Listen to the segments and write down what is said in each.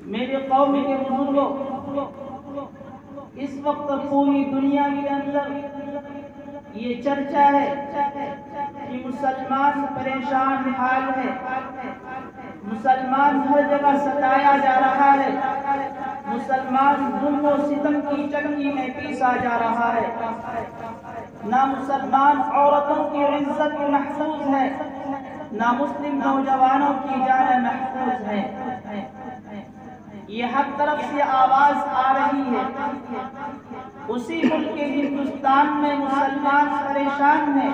میرے قوم کے بزرگوں، اس وقت پوری دنیا کے اندر یہ چرچا ہے کہ مسلمان پریشان حال ہے، مسلمان ہر جگہ ستایا جا رہا ہے، مسلمان ظلم و ستم کی چکی میں پیسا جا رہا ہے، نہ مسلمان عورتوں کی عزت محفوظ ہے، نہ مسلم نوجوانوں کی جان محفوظ ہے۔ یہ ہر طرف سے آواز آ رہی ہے۔ اسی ملک ہندوستان میں مسلمان پریشان ہیں،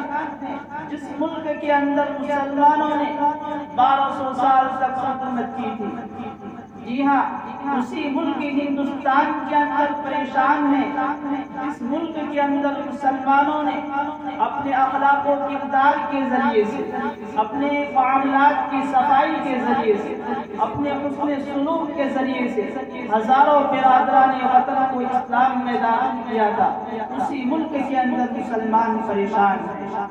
جس ملک کے اندر مسلمانوں نے 1200 سال تک حکومت کی تھی۔ جی ہاں، اسی ملک ہندوستان کے اندر پریشان ہیں، جس ملک کے اندر مسلمانوں نے اپنے اخلاق و کردار کے ذریعے سے، اپنے معاملات کی صفائی کے ذریعے سے، اپنے حسن سلوک کے ذریعے سے ہزاروں برادران وطن کو اسلام میں داخل کیا تھا۔ اسی ملک کے اندر مسلمان پریشان ہیں،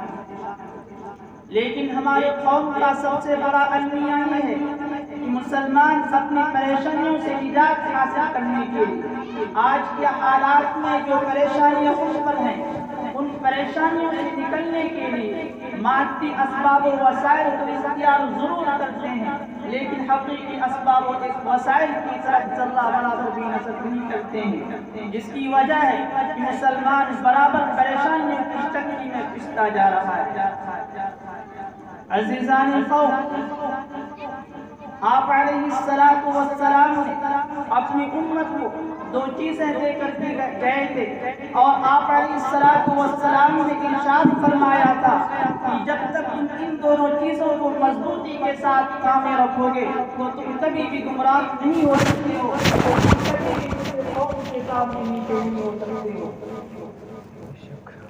لیکن ہمارے قوم کا سب سے بڑا المیہ یہ ہے کہ مسلمان اپنی پریشانیوں سے نجات حاصل کرنے کے لیے آج کے حالات میں جو پریشانیاں اس پر ہیں، ان پریشانیوں سے نکلنے کے لیے مادی اسباب و وسائل کو اختیار ضرور کرتے ہیں، لیکن حقیقی اسباب و وسائل کی طرف ذرہ برابر بھی نظر نہیں کرتے ہیں، جس کی وجہ ہے کہ مسلمان برابر پریشانیوں کی چکی میں پستا جا رہا ہے۔ عزیزان القوم، آپ علیہ السلام نے اپنی امت کو 2 چیزیں دے کر گئے تھے، اور آپ علیہ السلام نے ارشاد فرمایا تھا کہ جب تک ان دونوں چیزوں کو مضبوطی کے ساتھ کام میں رکھو گے تو تم کبھی بھی گمراہ نہیں ہو سکتے ہو، کبھی بھی کسی قوم کے سامنے نیچے نہیں ہو سکتے ہو۔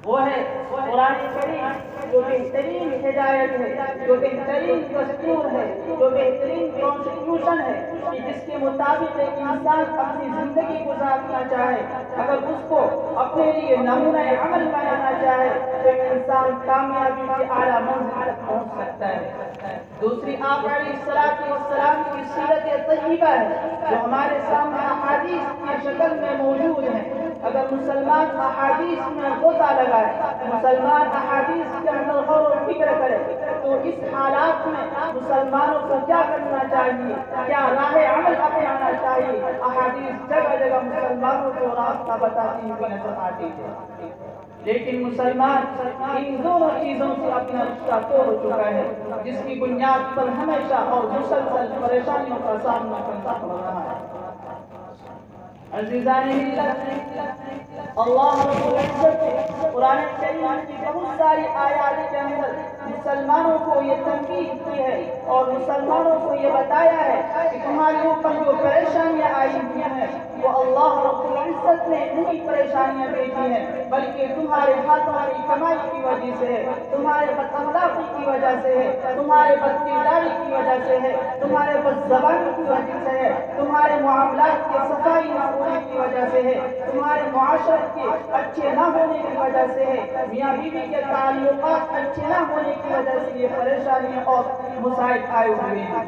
وہ ہے قرآن کریم، جو بہترین ہدایت ہے، جو بہترین دستور ہے، جو بہترین کانسٹیٹیوشن ہے کہ جس کے مطابق ایک انسان اپنی زندگی گزارنا چاہے، اگر اس کو اپنے لیے نمونہ عمل بنانا چاہے تو ایک انسان کامیابی کے اعلیٰ منزل تک پہنچ سکتا ہے۔ دوسری آپ علیہ السلام کی سیرت طیبہ ہے، جو ہمارے سامنے احادیث کی شکل میں موجود ہے۔ اگر مسلمان احادیث میں غوطہ لگائے، مسلمان احادیث کے اندر غور و فکر کرے تو اس حالات میں مسلمانوں کو کیا کرنا چاہیے، کیا راہ عمل اپنانا چاہیے، احادیث جگہ جگہ مسلمانوں کو راستہ بتاتی ہوئی نظر آتی ہے۔ لیکن مسلمان ان دونوں چیزوں سے اپنا رشتہ توڑ چکا ہے، جس کی بنیاد پر ہمیشہ اور مسلسل پریشانیوں کا سامنا کرنا پڑ رہا ہے۔ عزیزان ملت، اللہ رب العزت نے قرآن کریم کی بہت ساری آیات کے اندر مسلمانوں کو یہ تنبیہ کی ہے اور مسلمانوں کو یہ بتایا ہے کہ تمہارے اوپر جو پریشانیاں آئی ہوئی ہیں وہ اللہ رب العزت نے نہیں پریشانیاں بھیجی ہیں، بلکہ تمہارے ہاتھوں کی کمائی کی وجہ سے ہے، تمہارے بد اخلاقی کی وجہ سے ہے، تمہارے بد کرداری کی وجہ سے ہے، تمہارے بد زبانی کی وجہ سے ہے، تمہارے معاملات کی صفائی نہ ہونے کی وجہ سے ہے، تمہارے معاشرت کے اچھے نہ ہونے کی وجہ سے ہے، میاں بیوی کے تعلقات اچھے نہ ہونے کی وجہ سے یہ پریشانیاں اور مسائل آئے ہوئے ہیں۔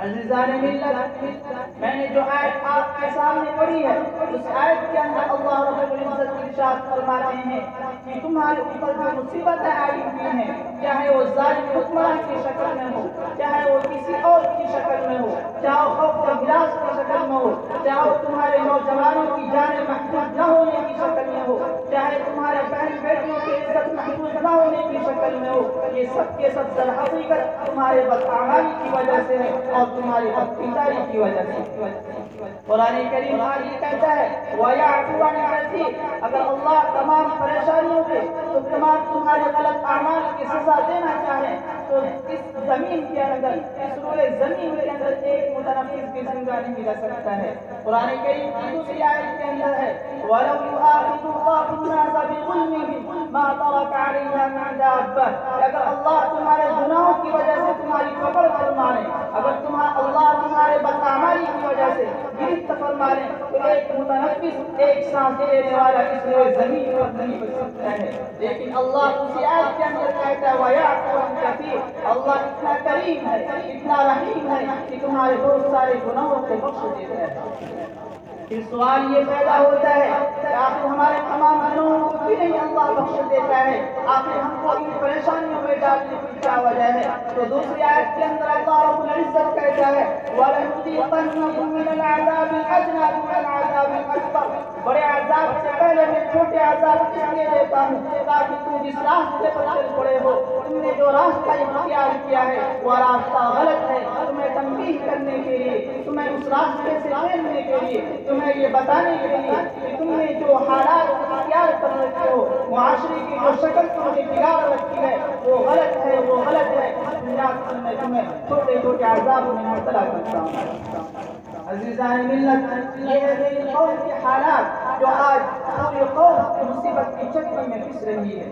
عزیزان ملت، میں نے جو آیت آپ کے سامنے پڑھی ہے، اس آیت کے اندر اللہ رب العزت ارشاد فرماتے ہیں کہ تمہارے اوپر جو مصیبتیں آئی ہوئی ہیں، چاہے وہ ظالم حکمران کی شکل میں ہو، چاہے وہ کسی اور کی شکل میں ہو، چاہے وہ خوف و ہراس کی شکل میں ہو، چاہے وہ تمہارے نوجوانوں کی جانیں محفوظ نہ ہونے کی شکل میں ہو، چاہے تمہارے بہن بیٹیوں کی عزت محفوظ نہ ہونے کی شکل میں ہو، یہ سب کے سب در حقیقت تمہارے بدعمالی کی وجہ سے ہے اور تمہاری بدکرداری کی وجہ سے۔ قرآن کریم آگے کہتا ہے وَيَعْفُو عَنْ كَثِيرٍ، اگر اللہ تمام پریشانیوں پہ تو تمہارے غلط اعمال کی سزا دینا چاہے تو اس زمین کے اندر، اس روئے زمین کے اندر ایک متنفس بھی زندہ نہیں رہ سکتا ہے۔ قرآن کریم کی دوسری آیت کے اندر ہے وَلَوْ يُؤَاخِذُ اللَّهُ النَّاسَ بِظُلْمِهِمْ مَا تَرَكَ عَلَيْهَا مِنْ دَابَّةٍ، اگر اللہ تمہارے گناہوں کی وجہ سے تمہاری پکڑ فرمائے، اگر اللہ تمہارے بدعمالی کی وجہ سے گرفت فرمائے تو ایک متنفس منفس ایک سانس لینے والا اس لیے زمین پر نہیں بچ سکتا ہے، لیکن اللہ اسی آیت کے اندر کہتا ہے وَيَعْفُو عَنْ كَثِيرٍ، اللہ اتنا کریم ہے، اتنا رحیم ہے کہ تمہارے بہت سارے گناہوں کو بخش دیتا ہے۔ پھر سوال یہ پیدا ہوتا ہے کہ آخر ہمارے تمام گناہوں کو بھی نہیں اللہ بخش دیتا ہے، آخر ہم کو ان پریشانیوں میں ڈالنے کی کیا وجہ ہے؟ تو دوسری آیت کے اندر اللہ رب العزت کہتا ہے وَلَنُذِيقَنَّهُم مِّنَ الْعَذَابِ الْأَدْنَىٰ دُونَ الْعَذَابِ الْأَكْبَرِ، بڑے عذاب سے پہلے میں چھوٹے عذاب اس لیے دیتا ہوں تاکہ تم جس راستے پر چل پڑے ہو، تم نے جو راستہ اختیار کیا ہے وہ راستہ غلط ہے، تمہیں تنبیہ کرنے کے لیے، تمہیں اس راستے سے پھیرنے کے لیے، تمہیں یہ بتانے کے لیے کہ تم نے جو حالات اختیار کر رکھے ہو، معاشرے کی جو شکل تم نے بگاڑ رکھی ہے وہ غلط ہے، وہ غلط ہے، میں تمہیں چھوٹے چھوٹے عذاب میں مبتلا کرتا ہوں۔ عزیزان ملت، یہ ہے میری قوم کے حالات جو آج پوری قوم مصیبت کی چکی میں پس رہی ہے۔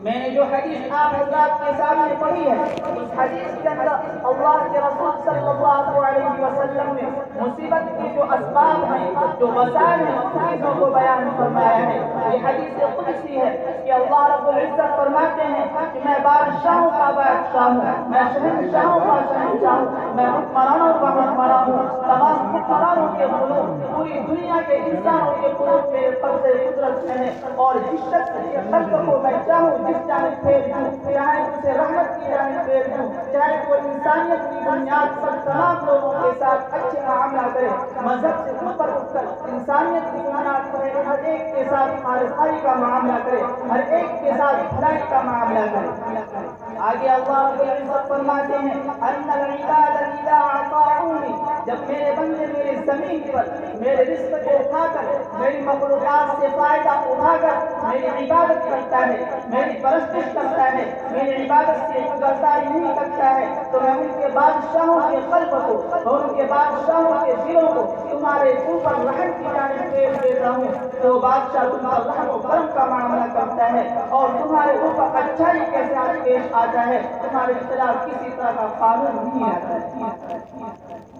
میں نے جو حدیث آپ حضرات کے سامنے پڑھی ہے، اس حدیث کے اندر اللہ کے رسول صلی اللہ علیہ وسلم نے مصیبت کی جو اسباب ہیں، جو وسائل ہیں، ان چیزوں کو بیان فرمایا ہے۔ یہ حدیث قدسی ہے کہ اللہ رب العزت فرماتے ہیں کہ میں بادشاہوں کا بادشاہ ہوں، میں شہنشاہوں کا شہنشاہ ہوں، میں حکمرانوں کا حکمران ہوں، تمام حکمرانوں کے قلوب، پوری دنیا کے انسانوں کے قلوب میرے قبضے قدرت میں ہے، اور جس شخص کے قلب کو میں چاہوں جس جانب پھیر دوں، چاہے اسے رحمت کی جانب پھیر دوں، چاہے وہ انسانیت کی بنیاد پر تمام لوگوں کے ساتھ اچھے معاملہ کرے، مذہب سے اوپر اٹھ کر انسانیت کی بنیاد پر ہر ایک کے ساتھ خواہشائی کا معاملہ کرے، ہر ایک کے ساتھ بھلائی کا معاملہ کرے۔ آگے اللہ رب العزت فرماتے ہیں ان العباد اذا اطاعونی، جب میرے بندے میری زمین پر میرے رزق کو اٹھا کر، میری مخلوقات سے فائدہ اٹھا کر میری عبادت کرتا ہے، میری پرستش کرتا ہے، میری عبادت سے گرداری نہیں کرتا ہے، تو میں ان کے بادشاہوں کے قلب کو اور ان کے بادشاہوں کے دلوں کو تمہارے اوپر رحم کی جانب پھیر دیتا ہوں، تو بادشاہ تم پر رحم و کرم کا معاملہ کرتا ہے اور تمہارے اوپر اچھائی کے ساتھ پیش آتا ہے، تمہارے خلاف کسی طرح کا قانون نہیں آتا ہے۔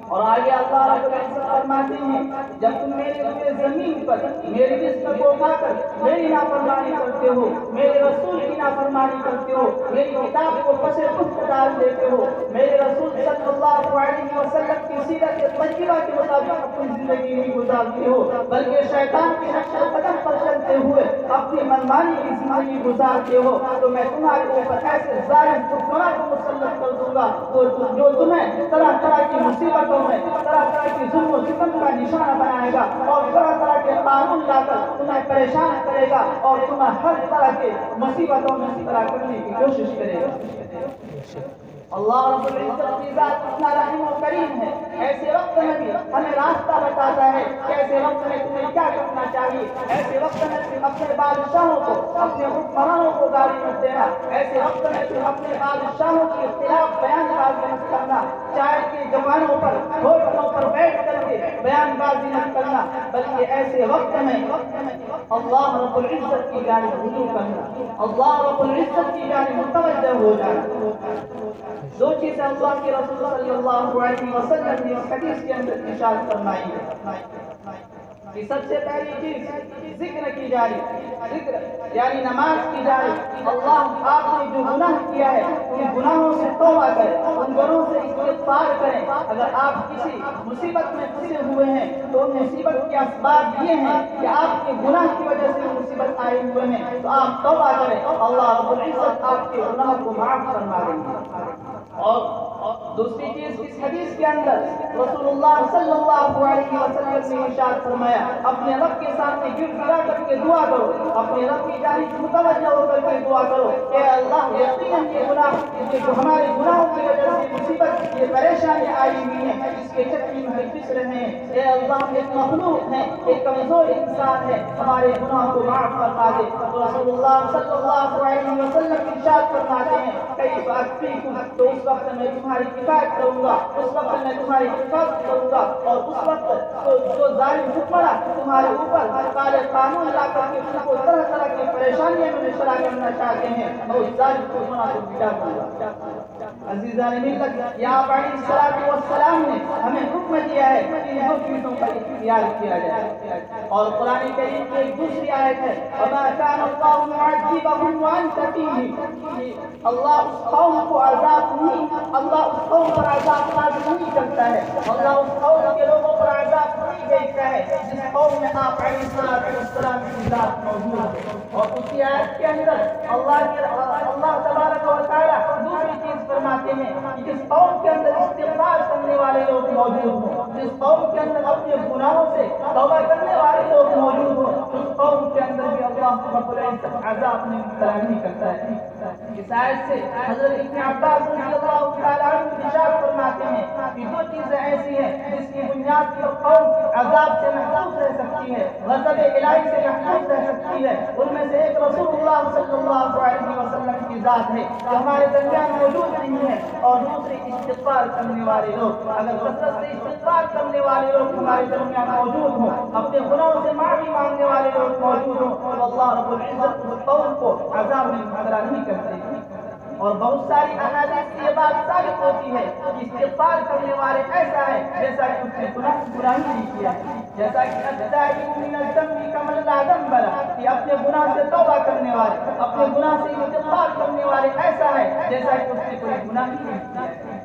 اور آگے اللہ رب العزت فرماتے ہیں جب تم میرے زمین پر میری رزق کو کھا کر میری نافرمانی کرتے ہو، میرے رسول کی نافرمانی کرتے ہو، میری کتاب کو پس پشت ڈال دیتے ہو، میرے رسول صلی اللہ علیہ وسلم کی سیرت طیبہ کے مطابق اپنی زندگی نہیں گزارتے ہو، بلکہ شیطان کے نقش قدم پر چلتے ہوئے اپنی منمانی کی زندگی گزارتے ہو، تو میں تمہارے اوپر ایسے ظالم حکمراں کو مسلط کر دوں گا جو تمہیں طرح طرح کی مصیبتوں میں، طرح طرح کی ظلم و ستم کا نشانہ بنائے گا اور طرح طرح کے قانون لا کر تمہیں پریشان کرے گا اور تمہیں ہر طرح کے مصیبتوں میں مبتلا کرنے کی کوشش کرے گا۔ اللہ رب العزت کی ذات اتنا رحیم و کریم ہے، ایسے وقت میں بھی ہمیں راستہ بتاتا ہے کہ ایسے وقت میں تمہیں کیا کرنا چاہیے، ایسے وقت میں تم اپنے بادشاہوں کو، اپنے حکمرانوں کو گالی مت دینا، ایسے وقت میں تم اپنے بادشاہوں کے خلاف بیان بازی مت کرنا، چائے کے جوانوں پر ہوٹلوں پر بیٹھ کر کے بیان بازی مت کرنا، بلکہ ایسے وقت میں اللہ رب العزت کی جانب رجوع کرنا، اللہ رب العزت کی جانب متوجہ ہو جانا۔ دو چیزیں اللہ کے رسول صلی اللہ علیہ وسلم نے اس حدیث کے اندر ارشاد فرمائی ہے کہ سب سے پہلی چیز ذکر کی جائے، ذکر یعنی نماز کی جائے، اللہ آپ نے جو گناہ کیا ہے ان گناہوں سے توبہ کریں، ان گناہوں سے استغفار کریں، اگر آپ کسی مصیبت میں پھنسے ہوئے ہیں تو ان مصیبت کے اسباب یہ ہیں کہ آپ کے گناہ کی وجہ سے مصیبت آئے ہوئے ہیں، تو آپ توبہ کریں، اللہ رب العزت آپ کے گناہ کو معاف فرما دیں گے۔ اور دوسری چیز اس حدیث کے اندر رسول اللہ صلی اللہ علیہ وسلم نے ارشاد فرمایا اپنے رب کے سامنے گر گرا کر کے دعا کرو، اپنے رب کی جانب متوجہ ہو کر کے دعا کرو، اے اللہ یقیناً یہ گناہ جو ہمارے گناہوں کی وجہ سے مصیبت یہ پریشانی آئی ہوئی ہے اس کے چکر میں ہم پھنس رہے ہیں، اے اللہ ہم ایک مخلوق ہیں، ایک کمزور انسان ہے، ہمارے گناہ کو معاف فرما دے۔ تو رسول اللہ صلی اللہ علیہ وسلم ارشاد فرماتے ہیں کئی بات تو اس وقت میں تمہاری کفایت کروں گا، اس وقت میں تمہاری حفاظت کروں گا، اور اس وقت جو ظالم حکمراں تمہارے اوپر کالے قانون لا کر کے تم کو طرح طرح کی پریشانیوں میں مبتلا کرنا چاہتے ہیں اور اس ظالم حکمراں کو مٹا دوں گا۔ عزیزان ملت، یا علیہ السلام نے ہمیں حکم دیا ہے ان دو چیزوں کا اختیار کیا جائے. اور قرآن کریم کی ایک دوسری آیت ہے وما كان الله معذبهم وانت فيهم. اللہ اس قوم کو عذاب نہیں، اللہ اس قوم پر عذاب نازل نہیں کرتا ہے، اللہ اس قوم کے لوگوں پر عذاب نہیں بھیجتا ہے جس قوم میں آپ علیہ السلام کی ذات موجود ہے. اور اسی آیت کے اندر اللہ تبارک و تعالیٰ دوسری چیز فرماتے ہیں کہ جس قوم کے اندر استغفار کرنے والے لوگ موجود ہوں، جس قوم کے اندر اپنے گناہوں سے توبہ کرنے والے لوگ موجود ہوں، اس قوم کے اندر بھی اللہ رب العزت عذاب میں مبتلا نہیں کرتا ہے. اس آیت سے حضرت ابن عباس رضی اللہ تعالیٰ عنہ ارشاد فرماتے ہیں کہ دو چیزیں ایسی ہیں جس کی بنیاد پر قوم عذاب سے محفوظ رہ سکتی ہے، غضب الہی سے محفوظ رہ سکتی ہے. ان میں سے ایک رسول اللہ صلی اللہ علیہ وسلم کی ذات ہے جو ہمارے درمیان موجود نہیں ہے، اور دوسری استغفار کرنے والے لوگ. اگر کثرت سے استغفار کرنے والے لوگ ہمارے درمیان موجود ہوں، اپنے گناہوں سے معافی مانگنے والے لوگ موجود ہوں، تو اللہ رب العزت اس قوم کو عذاب میں مبتلا نہیں کرتے. اور بہت ساری احادیث سے یہ بات ثابت ہوتی ہے کہ استغفار کرنے والے ایسا ہے جیسا کہ اس نے گناہ ہی نہیں کیا ہے، جیسا کہ التائب من الذنب کمن لا ذنب له، کہ اپنے گناہ سے توبہ کرنے والے، اپنے گناہ سے استغفار کرنے والے ایسا ہے جیسا کہ اس نے کوئی گناہ ہی نہیں کیا ہے.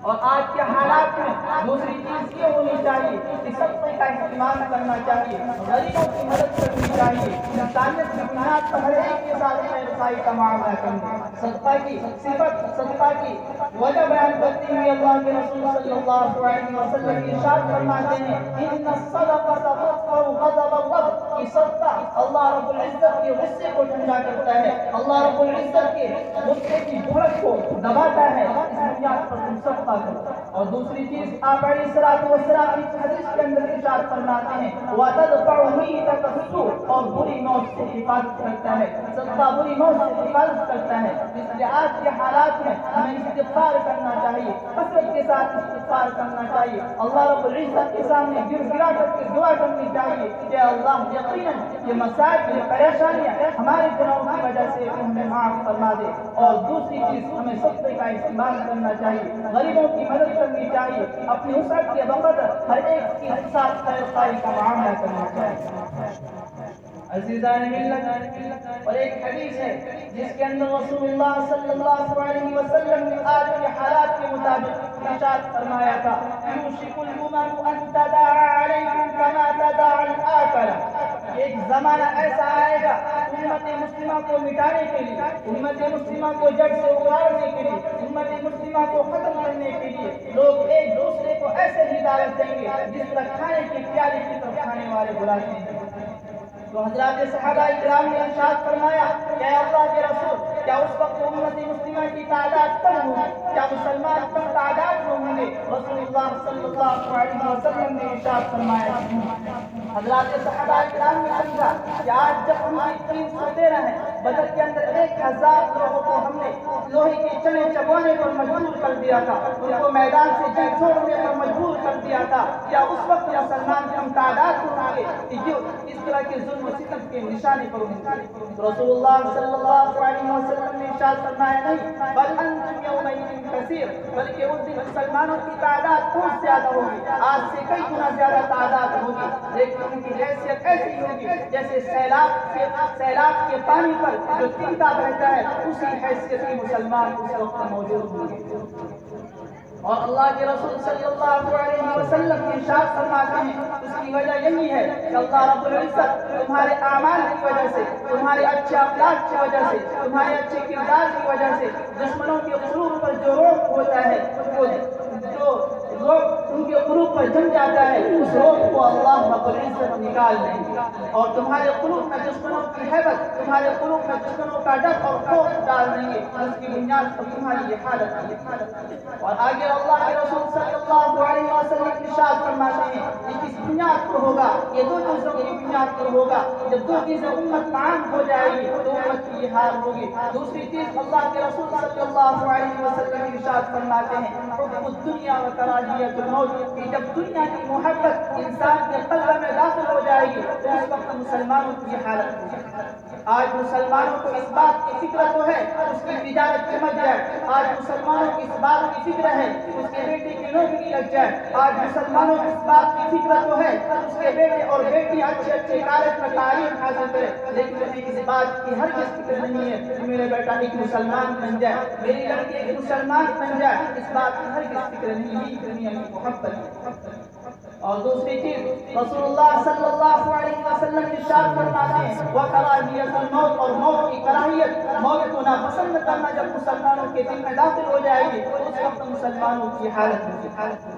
اور آج کے حالات میں دوسری چیز یہ ہونی چاہیے کہ صدقے کا استعمال کرنا چاہیے، غریبوں کی مدد کرنی چاہیے، انسانیت کی بنیاد پر ہر ایک کے ساتھ خیر کا معاملہ کرنا. صدقہ کی صفت، صدقہ کی وجہ بیان کرتے ہوئے اللہ کے رسول صلی اللہ علیہ وسلم ارشاد فرماتے ہیں ان الصدقہ تطفئ غضب الرب، کہ صدقہ اللہ رب العزت کے غصے کو ٹھنڈا کرتا ہے، اللہ رب العزت کے غصے کی بھڑک کو دباتا ہے. اس بنیاد پر تم صدقہ کرو. اور دوسری چیز آپ علیہ السلام کی حدیث کے اندر ارشاد فرماتے ہیں وَتَدْفَعُ مِيتَكَ السُّوءَ، اور بری موت سے حفاظت کرتا ہے. صدقہ بری موت سے حفاظت کرتا ہے. اس لیے آج کے حالات میں ہمیں استغفار کرنا چاہیے، کثرت کے ساتھ استغفار کرنا چاہیے، اللہ رب العزت کے سامنے گر گرا کر کے دعا کرنی چاہیے کہ اللہ یقیناً یہ مسائل، یہ پریشانیاں ہمارے گناہوں کی وجہ سے ہمیں معاف فرما دے. اور دوسری چیز ہمیں صدقے کا استعمال کرنا چاہیے، غریبوں کی مدد کرنی چاہیے، اپنی وسعت کے بقدر ہر ایک کے ساتھ خیر خواہی کا معاملہ کرنا چاہیے. عزیزان ملت، اور ایک حدیث ہے جس کے اندر رسول اللہ صلی اللہ علیہ وسلم نے آج کے حالات کے مطابق ارشاد فرمایا تھا یوشک الامم ان تداعى علیکم کما تداعى الآکلہ. ایک زمانہ ایسا آئے گا امت مسلمہ کو مٹانے کے لیے، امت مسلمہ کو جڑ سے اکھاڑنے کے لیے، امت مسلمہ کو ختم کرنے کے لیے لوگ ایک دوسرے کو ایسے ہی دعوت دیں گے جس طرح کھانے کی پیالی کی طرف کھانے والے بلاتے ہیں. تو حضرات صحابہ کرام نے ارشاد فرمایا کہ اللہ کے رسول کیا اس وقت امت مسلمہ کی تعداد کم ہوگی، کیا مسلمان کم تعداد میں ہوں گے؟ رسول اللہ صلی اللہ علیہ وسلم نے ارشاد فرمایا. حضرات صحابہ کرام نے سمجھا کہ آج جب ہم 313 ہیں، بدر کے اندر 1000 لوگوں کو ہم نے لوہے کے چنے چبانے پر مجبور کر دیا تھا، ان کو میدان سے جی چھوڑنے پر مجبور کر دیا تھا، کیا اس وقت مسلمان کم تعداد میں ہوں گے کہ جو اس طرح کے ظلم و ستم کے نشانے پر ہوں گے؟ رسول اللہ صلی اللہ علیہ وسلم نے ارشاد فرمایا نہیں بل انتم یومئذ کثیر، بلکہ اس دن مسلمانوں کی تعداد بہت زیادہ ہوگی، آج سے کئی گنا زیادہ تعداد ہوگی، لیکن ان کی حیثیت ایسی ہوگی جیسے سیلاب کے پانی پر جو تنکا بہتا ہے اسی حیثیت کے مسلمان اس وقت موجود ہوں گے. اور اللہ کے رسول صلی اللہ علیہ وسلم ارشاد فرماتے ہیں اس کی وجہ یہی ہے کہ اللہ رب العزت تمہارے اعمال کی وجہ سے، تمہارے اچھے اخلاق کی وجہ سے، تمہارے اچھے کردار کی وجہ سے دشمنوں کے قلوب پر جو روک ہوتا ہے، جو روک ان کے قلوب پر جم جاتا ہے، اس روک کو اللہ رب العزت نکال دیں گے اور تمہارے قلوب میں دشمنوں کی ہیبت، تمہارے قلوب میں دشمنوں کا ڈر اور خوف ڈال دیں گے. اس کی بنیاد پر تمہاری یہ حالت ہے. اور آگے اللہ کے رسول صلی اللہ علیہ وسلم ارشاد فرماتے ہیں کہ کس بنیاد پر ہوگا؟ یہ دو چیزوں کی بنیاد پر ہوگا. جب دو چیزیں امت عام ہو جائے گی تو امت کی یہ حال ہوگی. دوسری چیز اللہ کے رسول صلی اللہ علیہ وسلم ارشاد فرماتے ہیں حب الدنیا و کراہیت الموت، کہ جب دنیا کی محبت انسان کے قلب میں داخل ہو جائے گی تو اس وقت مسلمانوں کی یہ حالت ہوگی. آج مسلمانوں کو اس بات کی فکر تو ہے اس کی تجارت چمک جائے، آج مسلمانوں کی اس بات کی فکر ہے اس کے بیٹے کی نوکری لگ جائے، آج مسلمانوں کی اس بات کی فکر تو ہے اس کے بیٹے اور بیٹی اچھے اچھے کالج میں تعلیم حاصل کرے، لیکن انہیں اس بات کی ہرگز فکر نہیں ہے کہ میرا بیٹا ایک مسلمان بن جائے، میری لڑکی ایک مسلمان بن جائے، اس بات کی ہرگز فکر نہیں ہے، دنیا کی محبت۔ اور دوسری چیز رسول اللہ صلی اللہ علیہ وسلم ارشاد فرماتے ہیں وَكَرَاهِيَةُ الْمَوْتِ، اور موت کی کراہیت، موت کو ناپسند کرنا جب مسلمانوں کے دل میں داخل ہو جائے گی تو اس وقت مسلمانوں کی حالت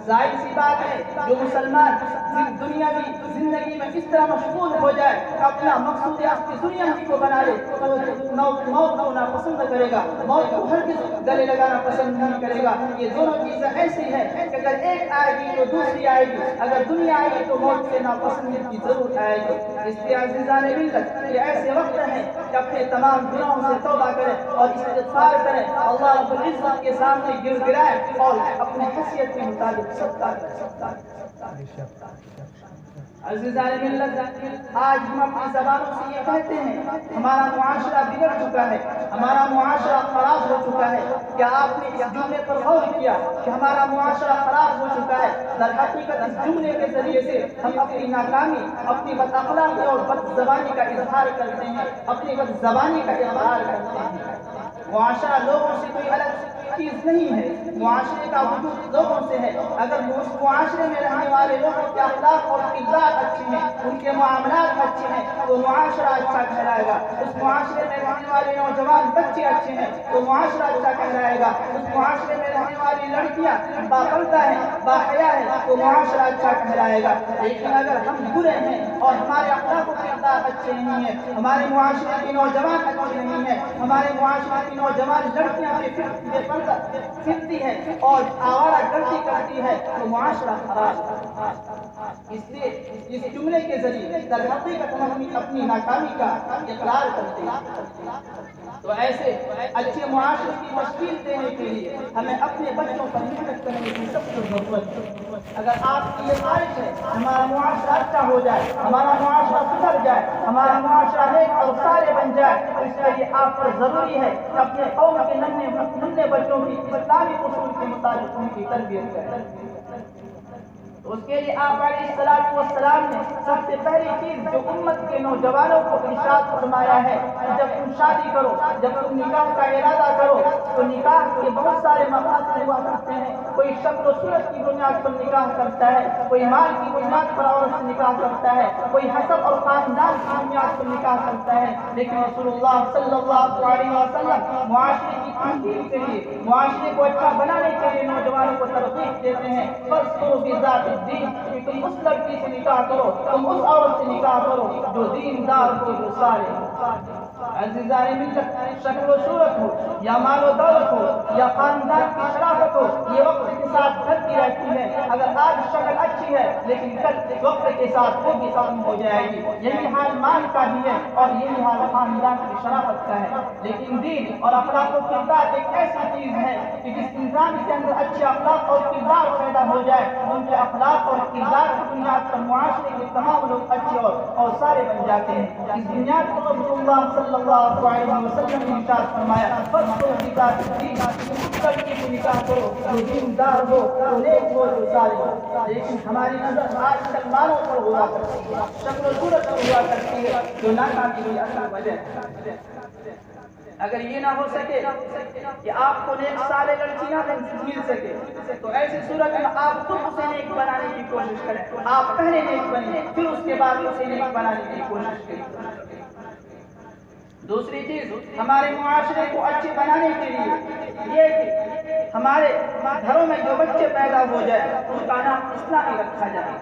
ظاہر سی بات ہے جو مسلمان دنیاوی زندگی میں اس طرح مشغول ہو جائے کہ اپنا مقصود اصلی دنیا ہی کو بنا لے تو موت کو ناپسند کرے گا، موت کو ہرگز گلے لگانا پسند نہیں کرے گا۔ یہ دونوں چیزیں ایسی ہیں کہ اگر ایک آئے گی تو دوسری آئے گی، اگر دنیا آئے گی تو موت سے ناپسندی کی ضرور آئے گی۔ اس لیے عزیزان ملت یہ ایسے وقت ہیں کہ اپنے تمام گناہوں سے توبہ کریں اور استغفار کریں، اللہ رب العزت کے سامنے گر گرائیں اور اپنے حیثیت کے مطابق صدقہ کریں۔ عزیزان ملت آج ہم اپنی زبانوں سے یہ کہتے ہیں ہمارا معاشرہ بگڑ چکا ہے، ہمارا معاشرہ خراب ہو چکا ہے، کیا آپ نے اس جملے پر غور کیا کہ ہمارا معاشرہ خراب ہو چکا ہے؟ در حقیقت اس جملے کے ذریعے سے ہم اپنی ناکامی، اپنی بد اخلاقی اور بد زبانی کا اظہار کرتے ہیں، اپنی بد زبانی کا اظہار کرتے ہیں۔ معاشرہ لوگوں سے کوئی الگ چیز نہیں ہے، معاشرے کا وجود لوگوں سے ہے، اگر اس معاشرے میں رہنے والے لوگوں کے اخلاق اور کردار اچھے ہیں، ان کے معاملات اچھے ہیں تو معاشرہ اچھا کہلائے گا، اس معاشرے میں رہنے والے نوجوان بچے اچھے ہیں تو معاشرہ اچھا کہلائے گا، اس معاشرے میں رہنے والی لڑکیاں باپردہ ہیں، باحیا ہیں تو معاشرہ اچھا کہلائے گا۔ لیکن اگر ہم برے ہیں اور ہمارے اخلاق و کردار اچھے نہیں ہیں، ہمارے معاشرے کے نوجوان اچھے نہیں ہیں، ہمارے معاشرے کی نوجوان لڑکیاں بے پردہ پھرتی ہے اور آوارہ گردی کرتی ہے تو معاشرہ خراب۔ اس لیے اس جملے کے ذریعے در حقیقت ہم اپنی ناکامی کا اقرار کرتے ہیں۔ تو ایسے اچھے معاشرے کی تشکیل دینے کے لیے ہمیں اپنے بچوں پر محنت کرنے کی سب سے ضرورت ہے۔ اگر آپ کی یہ خواہش ہے ہمارا معاشرہ اچھا ہو جائے، ہمارا معاشرہ سدھر جائے، ہمارا معاشرہ نیک اور صالح بن جائے تو اس کے لیے آپ پر ضروری ہے کہ اپنے قوم کے ننھے بچوں کی اسلامی اصول کے مطابق ان کی تربیت کریں۔ اس کے لیے آپ علیہ الصلوۃ والسلام نے سب سے پہلی چیز جو امت کے نوجوانوں کو ارشاد فرمایا ہے کہ جب تم شادی کرو، جب تم نکاح کا ارادہ کرو تو نکاح کے بہت سارے مقاصد ہوا کرتے ہیں، کوئی شکل و صورت کی بنیاد پر نکاح کرتا ہے، کوئی مال کی بنیاد پر عورت سے نکاح کرتا ہے، کوئی حسب اور خاندان کی بنیاد پر نکاح کرتا ہے، لیکن رسول اللہ صلی اللہ علیہ وسلم معاشرے کی تنظیم کے لیے، معاشرے کو اچھا بنانے کے لیے نوجوانوں کو ترغیب دیتے ہیں فَاذْكُرُوا بِذَاتِ الدِّينِ کہ تم اس لڑکی سے نکاح کرو، تم اس عورت سے نکاح کرو جو دیندار ہو، جو صالح ہو۔ عزیزان ملت شکل و صورت ہو یا مال و دولت ہو یا خاندان کی شرافت ہو یہ وقت کے ساتھ بڑھتی رہتی ہے، اگر آج شکل اچھی ہے لیکن کل وقت کے ساتھ وہ بھی ختم ہو جائے گی، یہی حال مال کا بھی ہے اور یہی حال خاندان کی شرافت کا ہے۔ لیکن دین اور اخلاق و کردار ایک ایسی چیز ہے کہ جس انسان کے اندر اچھے اخلاق اور کردار پیدا ہو جائے ان کے اخلاق اور کردار کی بنیاد پر معاشرے کے تمام لوگ اچھے اور سارے بن جاتے ہیں۔ اس بنیاد پر رسول اللہ صلی اللہ علیہ وسلم نے ارشاد فرمایا فَاذْكُرُوا بِذَاتِ الدِّينِ اس لڑکی سے نکاح کرو جو دیندار ہو، جو نیک ہو، جو صالح ہو۔ لیکن ہماری نظر آج کل مالوں پر ہوا کرتی ہے، شکل و صورت پر ہوا کرتی ہے جو ناکامی کی اصل وجہ ہے۔ اگر یہ نہ ہو سکے کہ آپ کو نیک صالح لڑکی نہ مل سکے تو ایسی صورت میں آپ خود اسے نیک بنانے کی کوشش کریں، آپ پہلے نیک بنیں پھر اس کے بعد اسے نیک بنانے کی کوشش کریں۔ دوسری چیز ہمارے معاشرے کو اچھے بنانے کے لیے یہ کہ ہمارے گھروں میں جو بچے پیدا ہو جائے ان کا نام اسلامی رکھا جائے۔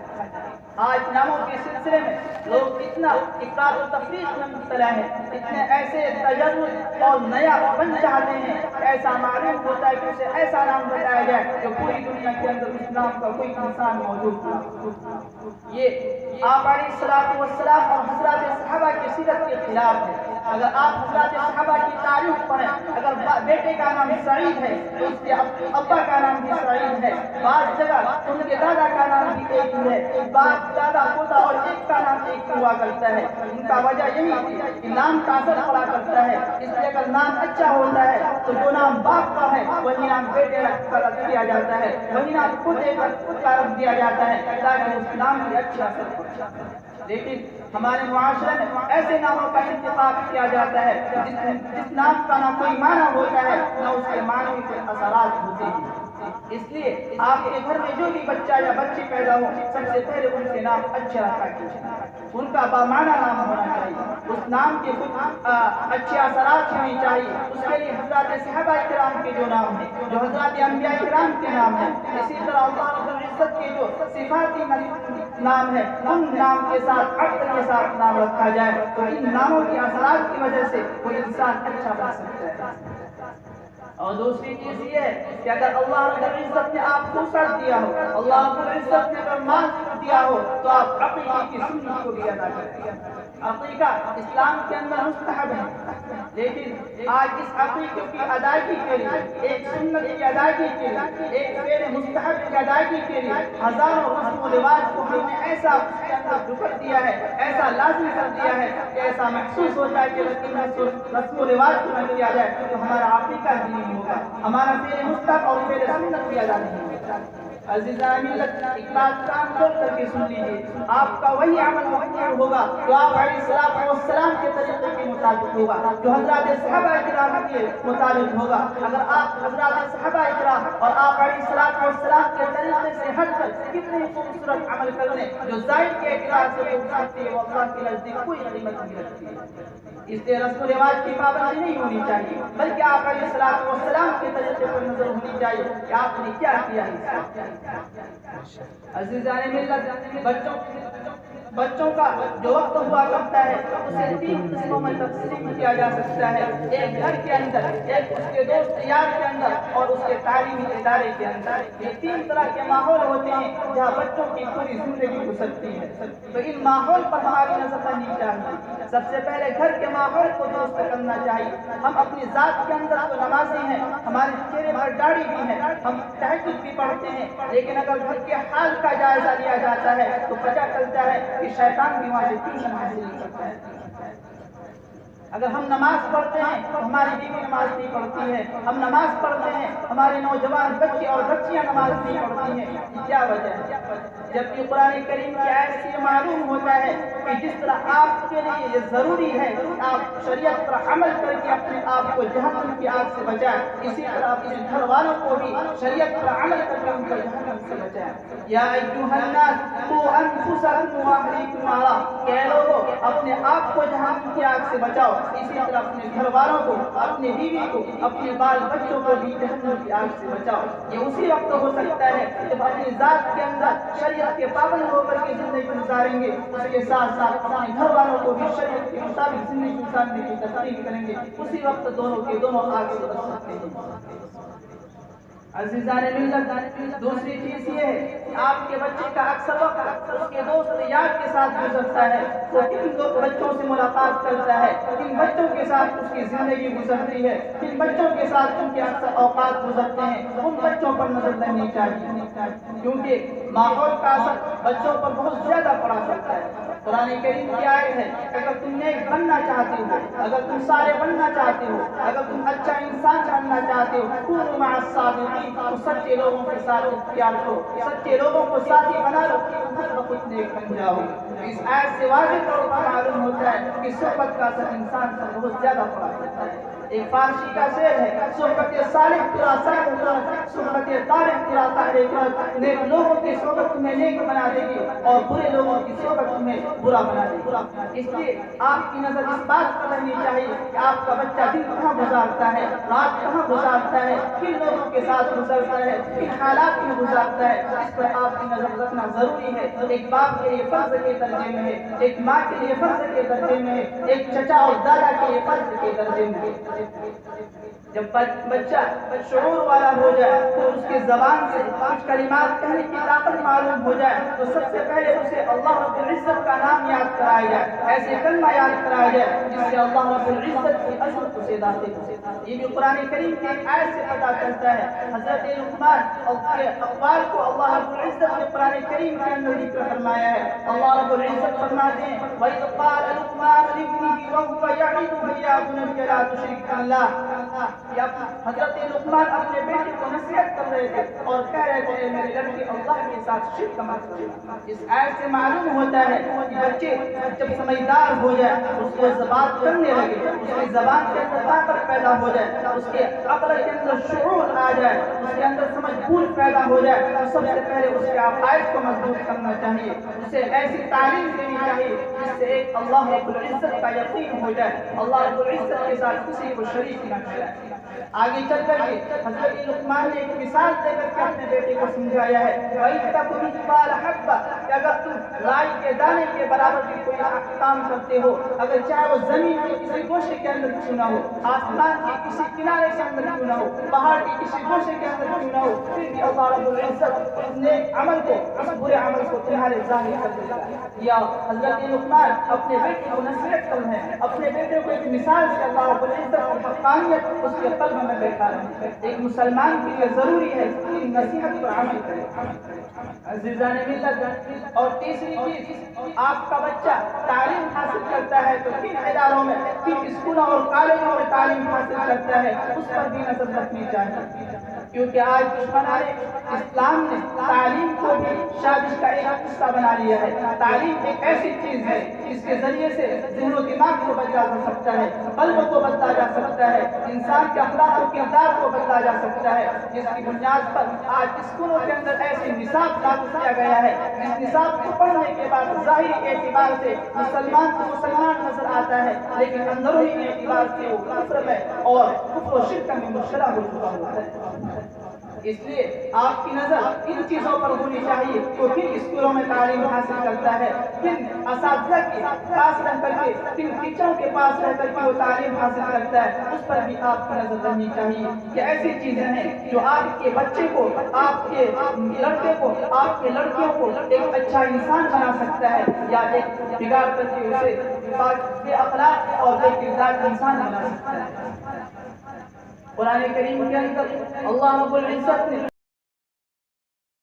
آج ناموں کے سلسلے میں لوگ اتنا افراط و تفریط میں مبتلا ہے، اتنے ایسے تجرب اور نیا بن چاہتے ہیں، ایسا معلوم ہوتا ہے کہ اسے ایسا نام بتایا جائے جو پوری دنیا کے اندر اس نام کا کوئی انسان موجود نہیں۔ یہ آپ علیہ الصلوۃ والسلام اور حضرات صحابہ کی سیرت کے خلاف ہے۔ اگر آپ حضرات صحابہ کی تاریخ پڑھیں، اگر بیٹے کا نام سعید ہے تو اس کے ابا کا نام بھی سعید ہے، بعض جگہ ان کے دادا کا نام بھی ایک ہی ہے، بعض دادا پوتا اور ایک کا نام ایک ہوا کرتا ہے۔ ان کا وجہ یہی تھی کہ نام کا اثر پڑا کرتا ہے، اس لیے اگر نام اچھا ہوتا ہے تو جو نام باپ کا ہے وہی نام بیٹے کا رکھ دیا جاتا ہے، وہی نام پوتے کا رکھ دیا جاتا ہے تاکہ اس نام کی اچھا اثر پڑے۔ لیکن ہمارے معاشرے میں ایسے ناموں کا انتخاب کیا جاتا ہے جس نام کا نہ کوئی معنی ہوتا ہے نہ اس کے معنی کے اثرات ہوتے ہیں۔ اس لیے آپ کے گھر میں جو بھی بچہ یا بچی پیدا ہو، سب سے پہلے ان کے نام اچھا رکھا کیجیے، ان کا بامعنی نام ہونا چاہیے، اس نام کے کچھ اچھے اثرات ہونے چاہیے۔ اس کے لیے حضرات صحابہ کرام کے جو نام ہیں، جو حضرات انبیاء کرام کے نام ہیں، اسی طرح اللہ رب العزت کے جو صفاتی نام ہے ان نام کے ساتھ عقل کے ساتھ نام رکھا جائے تو ان ناموں کے اثرات کی وجہ سے کوئی انسان اچھا بن سکتا ہے۔ اور دوسری چیز یہ ہے کہ اگر اللہ رب العزت نے آپ کو سر دیا ہو، اللہ رب العزت نے اگر مال دیا ہو تو آپ عقیقہ کی سنت کو بھی ادا کریں۔ عقیقہ اسلام کے اندر مستحب ہے، لیکن آج اس عقیقے کی ادائیگی کے لیے، ایک سنت کی ادائیگی کے لیے، ایک فعل مستحب کی ادائیگی کے لیے ہزاروں رسم و رواج کو ہم نے ایسا اس کے اندر ڈھکر دیا ہے، ایسا لازم کر دیا ہے کہ ایسا محسوس ہوتا ہے کہ رسم و رواج کو نہ کیا جائے تو ہمارا عقیقہ نہیں ہوگا، ہمارا فعل مستحب اور فعل سنت بھی ادا نہیں ہوگا۔ عزیزان ملت، ایک بات کان کھول کر کے سن لیجیے، آپ کا وہی عمل مقبول ہوگا جو آپ علیہ الصلوۃ والسلام کے طریقے کے مطابق ہوگا، جو حضرات صحابہ کرام کے مطابق ہوگا۔ اگر آپ حضرات صحابہ کرام اور آپ علیہ الصلوۃ والسلام کے طریقے سے ہٹ کر کتنے خوبصورت عمل کر لیں جو ظاہر کے اعتبار سے خوبصورت ہے وہ اللہ کے نزدیک کوئی قیمت نہیں رکھتی ہے۔ اس لیے رسم و رواج کی پابندی نہیں ہونی چاہیے، بلکہ آپ علیہ الصلوۃ والسلام کے طریقے پر نظر ہونی چاہیے کہ آپ نے کیا کیا ہے۔ عزیزان ملت، بچوں کا جو وقت ہوا کرتا ہے اسے 3 قسموں میں تقسیم کیا جا سکتا ہے، ایک گھر کے اندر، ایک اس کے دوست یار کے اندر اور اس کے تعلیمی ادارے کے اندر۔ یہ 3 طرح کے ماحول ہوتے ہیں جہاں بچوں کی پوری زندگی گزرتی ہے، تو ان ماحول پر ہماری نظر رکھنی چاہیے۔ سب سے پہلے گھر کے ماحول کو درست کرنا چاہیے۔ ہم اپنی ذات کے اندر تو نمازی ہیں، ہمارے چہرے پر داڑھی بھی ہے، ہم تہجد بھی پڑھتے ہیں، لیکن اگر گھر کے حال کا جائزہ لیا جاتا ہے تو پتہ چلتا ہے کہ شیطان بھی وہاں سے ٹیوشن حاصل کرتا ہے۔ اگر ہم نماز پڑھتے ہیں تو ہماری بیوی نماز نہیں پڑھتی ہے، ہم نماز پڑھتے ہیں ہمارے نوجوان بچے اور بچیاں نماز نہیں پڑھتی ہیں، کیا وجہ ہے؟ جبکہ قرآن کریم کی آیت سے یہ معلوم ہوتا ہے کہ جس طرح آپ کے لیے یہ ضروری ہے کہ آپ شریعت پر عمل کر کے اپنے آپ کو جہنم کی آگ سے بچائیں، اسی طرح اپنے گھر والوں کو بھی شریعت پر عمل کر کے ان کو جہنم سے بچائیں۔ یا ایھا الناس قوا انفسکم واہلیکم نارا، کہ اے لوگوں اپنے آپ کو جہنم کی آگ سے بچاؤ، اسی طرح اپنے گھر والوں کو، اپنے بیوی کو، اپنے بال بچوں کو بھی جہنم کی آگ سے بچاؤ۔ یہ اسی وقت ہو سکتا ہے جب اپنی ذات کے اندر شریعت کے پابند ہو کر کے زندگی گزاریں گے، اس کے ساتھ ساتھ اپنے گھر والوں کو بھی شریعت کے مطابق زندگی گزارنے کی ترغیب کریں گے، اسی وقت دونوں کے دونوں آگ سے بچ سکتے ہیں۔ عزیزان ملت، دوسری چیز یہ ہے کہ آپ کے بچے کا اکثر وقت اس کے دوست یار کے ساتھ گزرتا ہے، وہ کن بچوں سے ملاقات کرتا ہے، کن بچوں کے ساتھ اس کی زندگی گزرتی ہے، کن بچوں کے ساتھ ان کے اکثر اوقات گزرتے ہیں، ان بچوں پر نظر رہنی چاہیے، کیونکہ ماحول کا اثر بچوں پر بہت زیادہ پڑا کرتا ہے۔ قرآن کریم کی آیت ہے کہ اگر تم نیک بننا چاہتے ہو، اگر تم صالح بننا چاہتے ہو، اگر تم اچھا انسان بننا چاہتے ہو، کونوا مع الصادقین، تو سچے لوگوں کے ساتھ اختیار کرو، سچے لوگوں کو ساتھی بنا لو، خود بخود نیک بن جاؤ۔ اس آیت سے واضح طور پر معلوم ہوتا ہے کہ صحبت کا اثر انسان پر بہت زیادہ پڑا کرتا ہے۔ ایک فارسی کا شعر ہے، صحبت صالح ترا صالح کرد، صحبت طالح ترا طالح کرد، نیک لوگوں کی صحبت تمہیں نیک بنا دے گی اور برے لوگوں کی صحبت تمہیں برا بنا دے گی۔ اس لیے آپ کی نظر اس بات پر رہنی چاہیے کہ آپ کا بچہ دن کہاں گزارتا ہے، رات کہاں گزارتا ہے، کن لوگوں کے ساتھ گزرتا ہے، کن حالات میں گزارتا ہے، اس پر آپ کی نظر رکھنا ضروری ہے۔ ایک باپ کے لیے فرض کے درجے میں ہے، ایک ماں کے لیے فرض کے درجے میں ہے، ایک چچا اور دادا کے لیے فرض کے درجے میں ہے۔ جب بچہ شعور والا ہو جائے تو اس کے زبان سے کچھ کلمات کہنے کی طاقت عقل معلوم ہو جائے تو سب سے پہلے اسے اللہ رب العزت کا نام یاد کرایا جائے، ایسے کلمہ یاد کرایا جائے جس سے اللہ رب العزت کی عظمت اسے داخل ہو۔ یہ بھی قرآن کریم کی ایک آیت سے پتہ چلتا ہے۔ حضرت لقمان کے اقوال کو اللہ رب العزت نے قرآن کریم کے اندر ذکر فرمایا ہے۔ اللہ رب العزت فرماتے ہیں وَإِذْ قَالَ لُقْمَانُ لِابْنِهِ وَهُوَ يَعِظُهُ يَا بُنَيَّ لَا تُشْرِكْ بِاللَّهِ۔ حضرت لقمان اپنے بیٹے کو نصیحت کر رہے تھے اور کہہ رہے تھے اے میرے لڑکے اللہ کے ساتھ شرک مت کرو۔ اس آیت سے معلوم ہوتا ہے کہ بچے جب سمجھدار ہو جائے، اس کو زبان کرنے لگے، اس کی زبان کے اندر طاقت پیدا ہو جائے، اس کے عقل کے اندر شعور آ جائے، اس کے اندر سمجھ بوجھ پیدا ہو جائے، تو سب سے پہلے اس کے عقائد کو مضبوط کرنا چاہیے، اسے ایسی تعلیم دینی چاہیے جس سے ایک اللہ رب العزت کا یقین ہو جائے، اللہ رب العزت کے ساتھ کسی کو شریک نہ ٹھہرائے۔ آگے چل کر کے حضرت لقمان نے ایک مثال دے کر کے اپنے بیٹے کو سمجھایا ہے وَإِذْ تَكُنْ مِثْقَالَ حَبَّةٍ کہ اگر تم رائی کے دانے کے برابر بھی کوئی کام کرتے ہو، اگر چاہے وہ زمین کے کسی گوشے کے اندر کیوں نہ ہو، آسمان کے کسی کنارے کے اندر کیوں نہ ہو، پہاڑ کے کسی گوشے کے اندر کیوں نہ ہو، پھر بھی اللہ رب العزت اس نیک عمل کو، اس برے عمل کو تمہارے ظاہر کر دیتا ہے۔ یا حضرت لقمان اپنے بیٹے کو نصیحت کر رہے ہیں، اپنے بیٹے کو ایک مثال سے اللہ رب العزت کی حقانیت اس کے قلب میں بیٹھا رہے ہیں۔ ایک مسلمان کے لیے ضروری ہے کہ نصیحت پر عمل کرے۔ عزیزان ملت، اور تیسری چیز، آپ کا بچہ تعلیم حاصل کرتا ہے تو کن اداروں میں، کن اسکولوں اور کالجوں میں تعلیم حاصل کرتا ہے، اس پر بھی نظر رکھنی چاہیے، کیونکہ آج دشمنان اسلام نے تعلیم کو بھی سازش کا ایک حصہ بنا لیا ہے۔ تعلیم ایک ایسی چیز ہے جس کے ذریعے سے ذہن و دماغ کو بدلا جا سکتا ہے، قلب کو بدلا جا سکتا ہے، انسان کے اخلاق و کردار کو بدلا جا سکتا ہے، جس کی بنیاد پر آج اسکولوں کے اندر ایسی نصاب لاگو کیا گیا ہے جس نصاب کو پڑھنے کے بعد ظاہری اعتبار سے مسلمان کو مسلمان نظر آتا ہے، لیکن اندرونی اعتبار سے وہ کفر میں اور کفر و شرک میں مبتلا ہو چکا ہوتا ہے۔ اس لیے آپ کی نظر ان چیزوں پر ہونی چاہیے تو کن اسکولوں میں تعلیم حاصل کرتا ہے، کن اساتذہ کے پاس رہ کر کے، کن ٹیچروں کے پاس رہ کر کے وہ تعلیم حاصل کرتا ہے، اس پر بھی آپ کی نظر رہنی چاہیے۔ یہ ایسی چیزیں ہیں جو آپ کے بچے کو، آپ کے لڑکے کو، آپ کے لڑکیوں کو ایک اچھا انسان بنا سکتا ہے یا ایک بگاڑ کر کے اسے بے اخلاق اور بے کردار انسان بنا سکتا ہے۔ قرآن کریم کے اندر اللہ رب العزت نے